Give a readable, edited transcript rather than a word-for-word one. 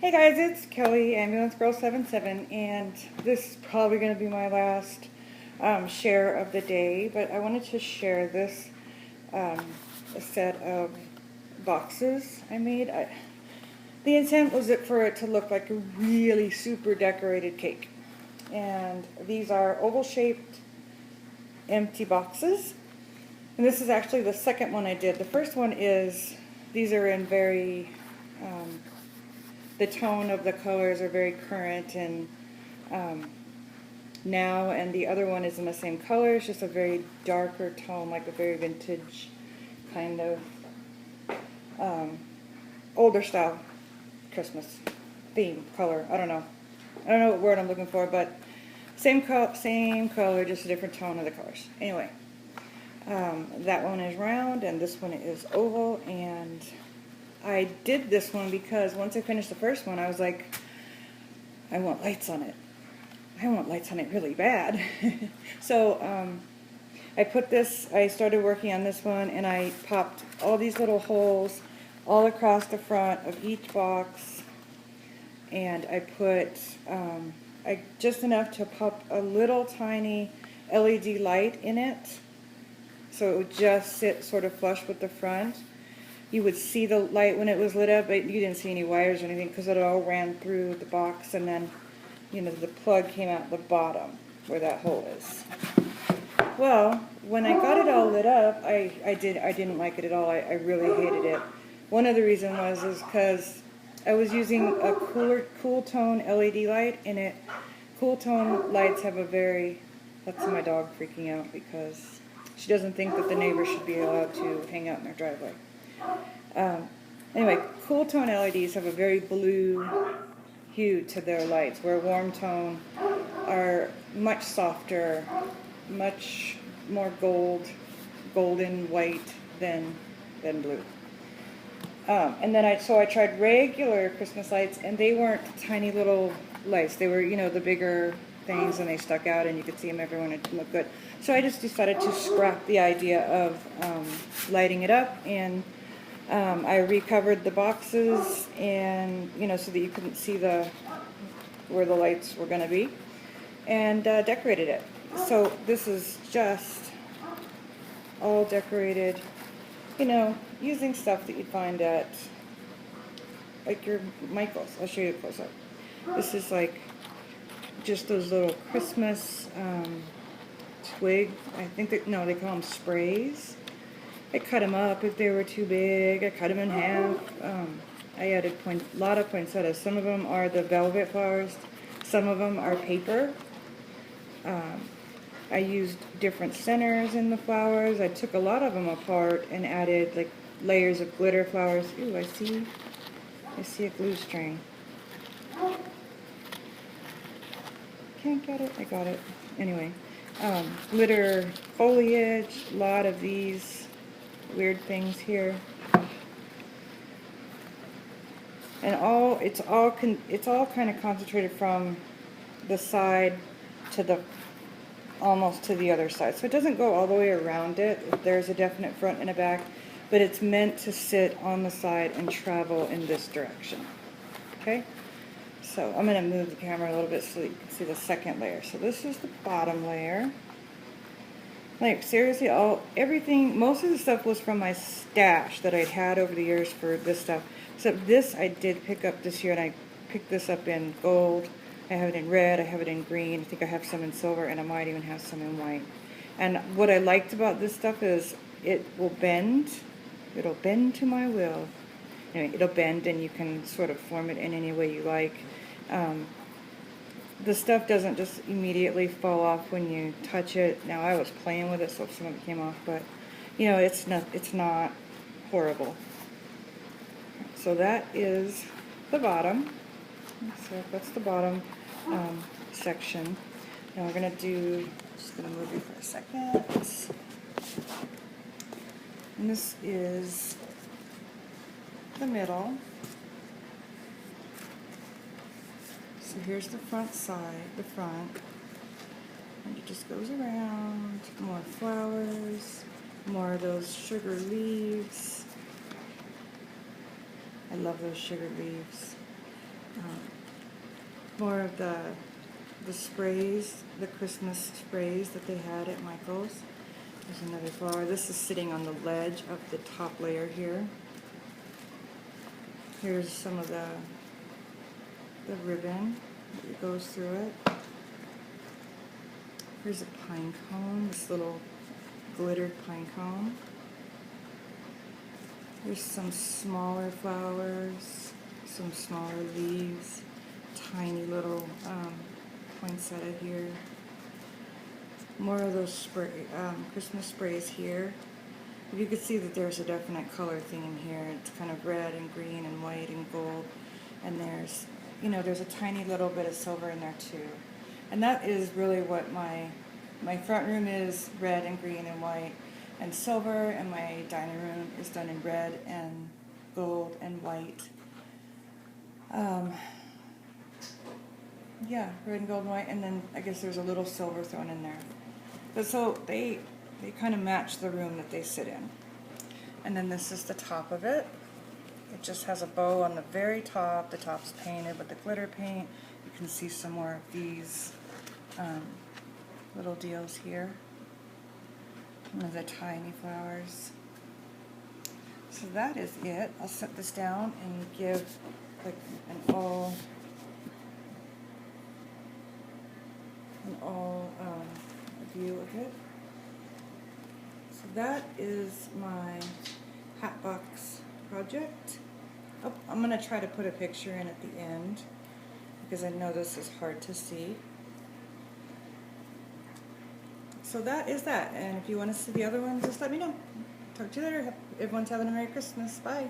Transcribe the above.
Hey guys, it's Kelly, Ambulance Girl 77, and this is probably going to be my last share of the day, but I wanted to share this a set of boxes I made. The intent was for it to look like a really super decorated cake, and these are oval-shaped empty boxes, and this is actually the second one I did. The first one is, these are in very the tone of the colors are very current and now, and the other one is in the same color. It's just a very darker tone, like a very vintage kind of older style Christmas theme color. I don't know what word I'm looking for, but same color, just a different tone of the colors. Anyway, that one is round and this one is oval, and I did this one because once I finished the first one, I was like, I want lights on it. I want lights on it really bad. So I started working on this one, and I popped all these little holes all across the front of each box, and I put just enough to pop a little tiny LED light in it, so it would just sit sort of flush with the front. You would see the light when it was lit up, but you didn't see any wires or anything because it all ran through the box, and then, you know, the plug came out the bottom where that hole is. Well, when I got it all lit up, I didn't like it at all. I really hated it. One of the reasons is because I was using a cool tone LED light in it. Cool tone lights have a very, that's my dog freaking out because she doesn't think that the neighbors should be allowed to hang out in their driveway. Anyway, cool tone LEDs have a very blue hue to their lights, where warm tone are much softer, much more golden white than blue. And then I tried regular Christmas lights, and they weren't tiny little lights. They were, you know, the bigger things, and they stuck out, and you could see them everywhere, and it looked good. So I just decided to scrap the idea of lighting it up, and I recovered the boxes, and so that you couldn't see where the lights were going to be, and decorated it. So this is just all decorated, using stuff that you'd find at like your Michael's. I'll show you a close up. This is like just those little Christmas twig. I think they call them sprays. I cut them up if they were too big. I cut them in half. I added a lot of poinsettias. Some of them are the velvet flowers. Some of them are paper. I used different centers in the flowers. I took a lot of them apart and added like layers of glitter flowers. Ooh, I see a glue string. Can't get it. I got it. Anyway, glitter foliage. A lot of these weird things here, and it's all kind of concentrated from the side to almost to the other side, so it doesn't go all the way around it. There's a definite front and a back, but it's meant to sit on the side and travel in this direction. Okay, so I'm going to move the camera a little bit so that you can see the second layer. So this is the bottom layer. Like, seriously, everything, most of the stuff was from my stash that I'd had over the years for this stuff. Except this I did pick up this year, and I picked this up in gold. I have it in red, I have it in green, I think I have some in silver, and I might even have some in white. And what I liked about this stuff is it will bend. It'll bend to my will. Anyway, it'll bend, and you can sort of form it in any way you like. The stuff doesn't just immediately fall off when you touch it. Now, I was playing with it, so some of it came off, but it's not horrible. So that is the bottom. So that's the bottom section. Now we're just gonna move you for a second. And this is the middle. So here's the front, and it just goes around. More flowers, more of those sugar leaves. I love those sugar leaves. more of the sprays, the Christmas sprays that they had at Michael's. There's another flower. This is sitting on the ledge of the top layer here. Here's some of the ribbon that goes through it. Here's a pine cone, this little glittered pine cone. There's some smaller flowers, some smaller leaves, tiny little poinsettia here. More of those Christmas sprays here. You can see that there's a definite color theme here. It's kind of red and green and white and gold. And there's, you know, there's a tiny little bit of silver in there too. And that is really what my front room is, red and green and white and silver, and my dining room is done in red and gold and white. Yeah, red and gold and white, and then I guess there's a little silver thrown in there. But so they kind of match the room that they sit in. And then this is the top of it. It just has a bow on the very top. The top's painted with the glitter paint. You can see some more of these little deals here. One of the tiny flowers. So that is it. I'll set this down and give like an all view of it. So that is my hat box project. Oh, I'm going to try to put a picture in at the end because I know this is hard to see. So that is that, and if you want to see the other one, just let me know. Talk to you later. Everyone's having a Merry Christmas. Bye.